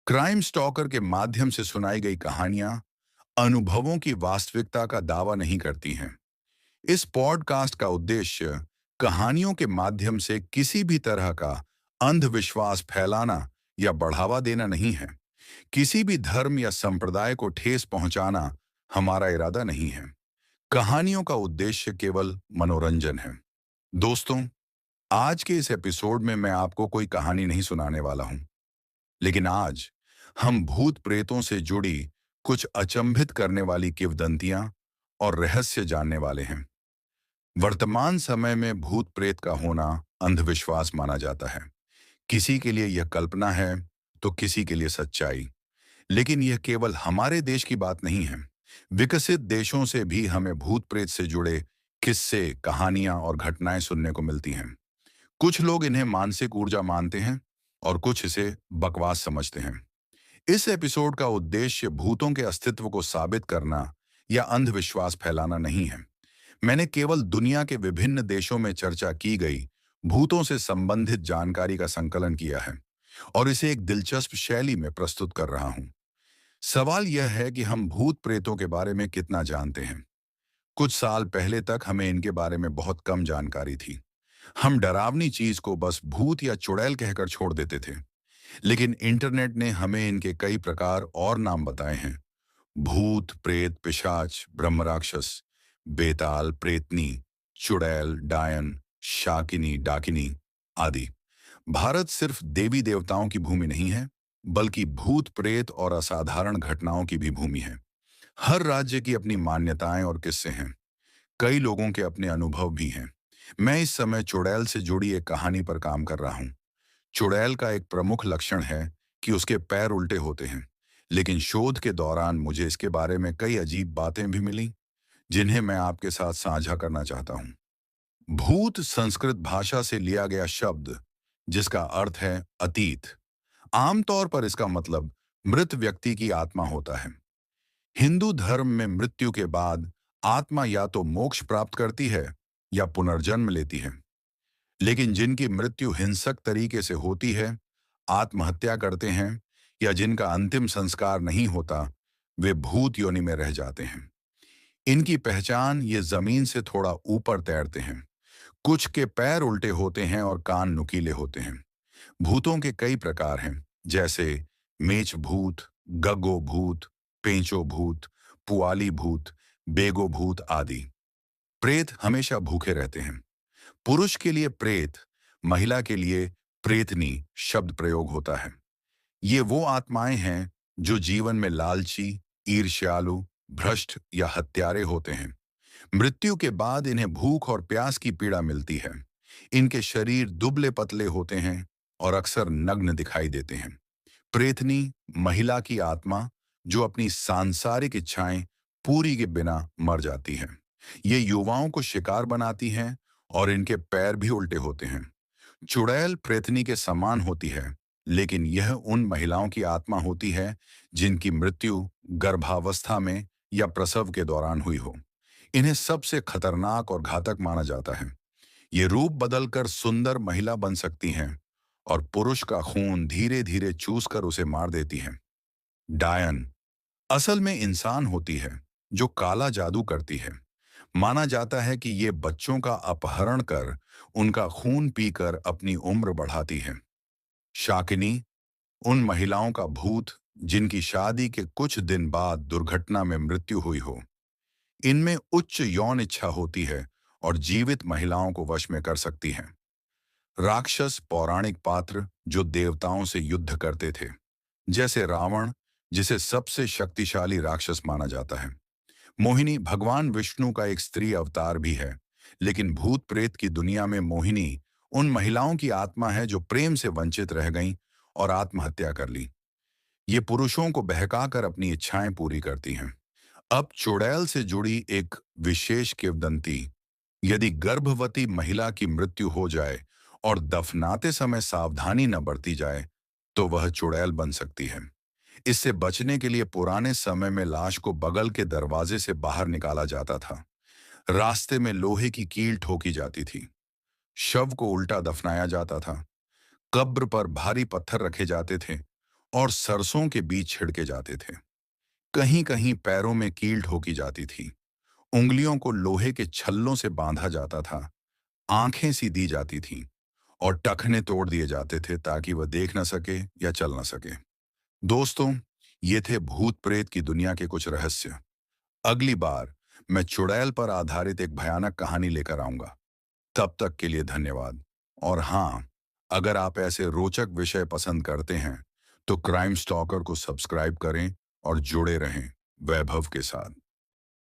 Crime stalker के माध्यम से सुनाई गई कहानियां अनुभवों की वास्तविकता का दावा नहीं करती हैं। इस पॉडकास्ट का उद्देश्य कहानियों के माध्यम से किसी भी तरह का अंधविश्वास फैलाना या बढ़ावा देना नहीं है। किसी भी धर्म या संप्रदाय को ठेस पहुंचाना हमारा इरादा नहीं है। कहानियों का उद्देश्य केवल मनोरंजन है। दोस्तों, आज के इस एपिसोड में मैं आपको कोई कहानी नहीं सुनाने वाला हूं, लेकिन आज हम भूत प्रेतों से जुड़ी कुछ अचंभित करने वाली किंवदंतियां और रहस्य जानने वाले हैं। वर्तमान समय में भूत प्रेत का होना अंधविश्वास माना जाता है। किसी के लिए यह कल्पना है तो किसी के लिए सच्चाई। लेकिन यह केवल हमारे देश की बात नहीं है। विकसित देशों से भी हमें भूत प्रेत से जुड़े किस्से, कहानियां और घटनाएं सुनने को मिलती हैं। कुछ लोग इन्हें मानसिक ऊर्जा मानते हैं और कुछ इसे बकवास समझते हैं। इस एपिसोड का उद्देश्य भूतों के अस्तित्व को साबित करना या अंधविश्वास फैलाना नहीं है। मैंने केवल दुनिया के विभिन्न देशों में चर्चा की गई भूतों से संबंधित जानकारी का संकलन किया है और इसे एक दिलचस्प शैली में प्रस्तुत कर रहा हूं। सवाल यह है कि हम भूत प्रेतों के बारे में कितना जानते हैं। कुछ साल पहले तक हमें इनके बारे में बहुत कम जानकारी थी। हम डरावनी चीज को बस भूत या चुड़ैल कहकर छोड़ देते थे। लेकिन इंटरनेट ने हमें इनके कई प्रकार और नाम बताए हैं। भूत, प्रेत, पिशाच, ब्रह्म राक्षस, बेताल, प्रेतनी, चुड़ैल, डायन, शाकिनी, डाकिनी आदि। भारत सिर्फ देवी देवताओं की भूमि नहीं है, बल्कि भूत प्रेत और असाधारण घटनाओं की भी भूमि है। हर राज्य की अपनी मान्यताएं और किस्से हैं। कई लोगों के अपने अनुभव भी हैं। मैं इस समय चुड़ैल से जुड़ी एक कहानी पर काम कर रहा हूं। चुड़ैल का एक प्रमुख लक्षण है कि उसके पैर उल्टे होते हैं, लेकिन शोध के दौरान मुझे इसके बारे में कई अजीब बातें भी मिली, जिन्हें मैं आपके साथ साझा करना चाहता हूं। भूत संस्कृत भाषा से लिया गया शब्द, जिसका अर्थ है अतीत। आमतौर पर इसका मतलब मृत व्यक्ति की आत्मा होता है। हिंदू धर्म में मृत्यु के बाद आत्मा या तो मोक्ष प्राप्त करती है या पुनर्जन्म लेती है। लेकिन जिनकी मृत्यु हिंसक तरीके से होती है, आत्महत्या करते हैं या जिनका अंतिम संस्कार नहीं होता, वे भूत योनि में रह जाते हैं। इनकी पहचान ये जमीन से थोड़ा ऊपर तैरते हैं। कुछ के पैर उल्टे होते हैं और कान नुकीले होते हैं। भूतों के कई प्रकार हैं, जैसे मेच भूत, गग्गो भूत, पेंचो भूत, पुआली भूत, बेगो भूत आदि। प्रेत हमेशा भूखे रहते हैं। पुरुष के लिए प्रेत, महिला के लिए प्रेतनी शब्द प्रयोग होता है। ये वो आत्माएं हैं जो जीवन में लालची, ईर्ष्यालु, भ्रष्ट या हत्यारे होते हैं। मृत्यु के बाद इन्हें भूख और प्यास की पीड़ा मिलती है। इनके शरीर दुबले पतले होते हैं और अक्सर नग्न दिखाई देते हैं। प्रेतनी महिला की आत्मा जो अपनी सांसारिक इच्छाएं पूरी के बिना मर जाती है। ये युवाओं को शिकार बनाती हैं और इनके पैर भी उल्टे होते हैं। चुड़ैल प्रेतनी के समान होती है, लेकिन यह उन महिलाओं की आत्मा होती है जिनकी मृत्यु गर्भावस्था में या प्रसव के दौरान हुई हो। इन्हें सबसे खतरनाक और घातक माना जाता है। ये रूप बदलकर सुंदर महिला बन सकती हैं और पुरुष का खून धीरे धीरे चूस कर उसे मार देती हैं। डायन असल में इंसान होती है जो काला जादू करती है। माना जाता है कि ये बच्चों का अपहरण कर उनका खून पीकर अपनी उम्र बढ़ाती है। शाकिनी उन महिलाओं का भूत जिनकी शादी के कुछ दिन बाद दुर्घटना में मृत्यु हुई हो। इनमें उच्च यौन इच्छा होती है और जीवित महिलाओं को वश में कर सकती हैं। राक्षस पौराणिक पात्र जो देवताओं से युद्ध करते थे, जैसे रावण, जिसे सबसे शक्तिशाली राक्षस माना जाता है। मोहिनी भगवान विष्णु का एक स्त्री अवतार भी है, लेकिन भूत प्रेत की दुनिया में मोहिनी उन महिलाओं की आत्मा है जो प्रेम से वंचित रह गईं और आत्महत्या कर ली। ये पुरुषों को बहकाकर अपनी इच्छाएं पूरी करती हैं। अब चुड़ैल से जुड़ी एक विशेष किंवदंती। यदि गर्भवती महिला की मृत्यु हो जाए और दफनाते समय सावधानी न बरती जाए, तो वह चुड़ैल बन सकती है। इससे बचने के लिए पुराने समय में लाश को बगल के दरवाजे से बाहर निकाला जाता था। रास्ते में लोहे की कील ठोकी जाती थी। शव को उल्टा दफनाया जाता था। कब्र पर भारी पत्थर रखे जाते थे और सरसों के बीज छिड़के जाते थे। कहीं कहीं पैरों में कील ठोकी जाती थी, उंगलियों को लोहे के छल्लों से बांधा जाता था, आंखें सी दी जाती थीं और टखने तोड़ दिए जाते थे ताकि वह देख न सके या चल न सके। दोस्तों, ये थे भूत प्रेत की दुनिया के कुछ रहस्य। अगली बार मैं चुड़ैल पर आधारित एक भयानक कहानी लेकर आऊंगा। तब तक के लिए धन्यवाद। और हाँ, अगर आप ऐसे रोचक विषय पसंद करते हैं तो क्राइम स्टॉकर को सब्सक्राइब करें और जुड़े रहें वैभव के साथ।